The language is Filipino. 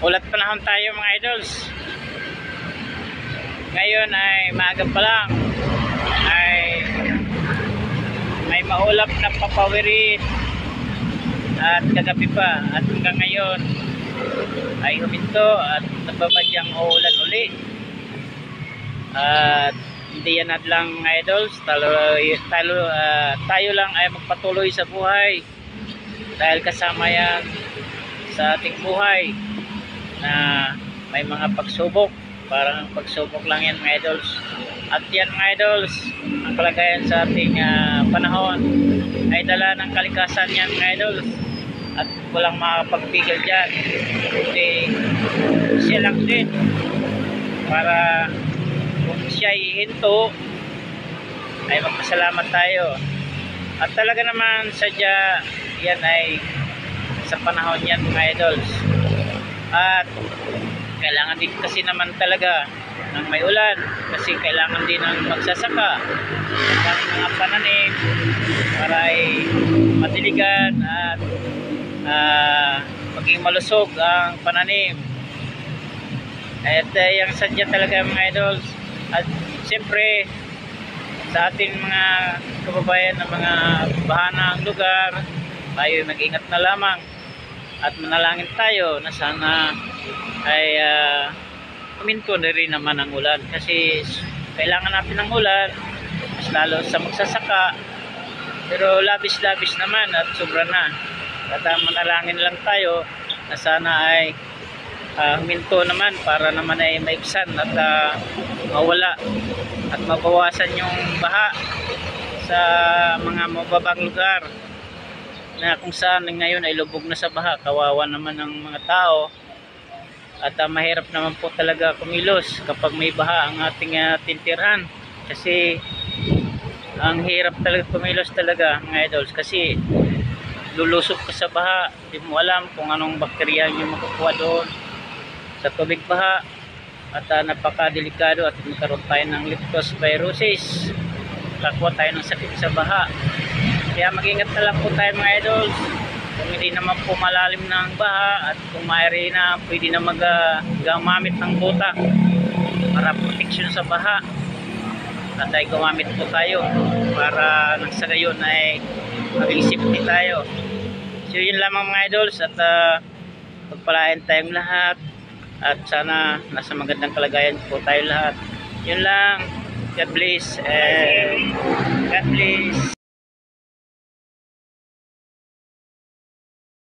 Ulat panahon tayo mga idols. Ngayon ay maaga pa lang ay may maulap na papawirin at kagabi pa at hanggang ngayon ay huminto at nababadyang uulan uli. At hindi yan lang mga idols, tayo lang ay magpatuloy sa buhay dahil kasama yan sa ating buhay na may mga pagsubok. Parang pagsubok lang yan mga idols. At yan mga idols, ang kalagayan sa ating panahon ay dala ng kalikasan yan mga idols. At walang makapagpigil dyan, kundi siya lang din. Para kung siya ihinto ay magpasalamat tayo. At talaga naman sadya yan ay sa panahon yan mga idols. At kailangan din kasi naman talaga ng may ulan kasi kailangan din ng magsasaka ng mga pananim para ay matiligan at maging malusog ang pananim. At yung sadya talaga mga idols. At siyempre sa ating mga kababayan ng mga bahanang lugar, tayo mag-ingat na lamang at manalangin tayo na sana ay huminto na rin naman ang ulan kasi kailangan natin ng ulan mas lalo sa magsasaka, pero labis-labis naman at sobra na. At manalangin lang tayo na sana ay huminto naman para naman ay maibsan at mawala at mabawasan yung baha sa mga mababang lugar na kung saan ngayon ay lubog na sa baha. Kawawa naman ng mga tao at mahirap naman po talaga kumilos kapag may baha ang ating tintirhan kasi ang hirap talaga kumilos talaga mga idols kasi lulusok ka sa baha, hindi mo alam kung anong bakterya yung makukuha doon sa tubig baha at napakadelikado at magkaroon tayo ng leptospirosis, kakuha tayo ng sakit sa baha. Kaya mag-ingat na lang po tayo mga idols. Kung hindi naman po malalim ng baha at kung mayroon na pwede na gamamit ng buta para protection sa baha at ay gumamit po tayo para nang sa gayon ay maging safety tayo. So yun lamang mga idols at pagpalain tayong lahat at sana nasa magandang kalagayan po tayo lahat. Yun lang. God bless and God bless.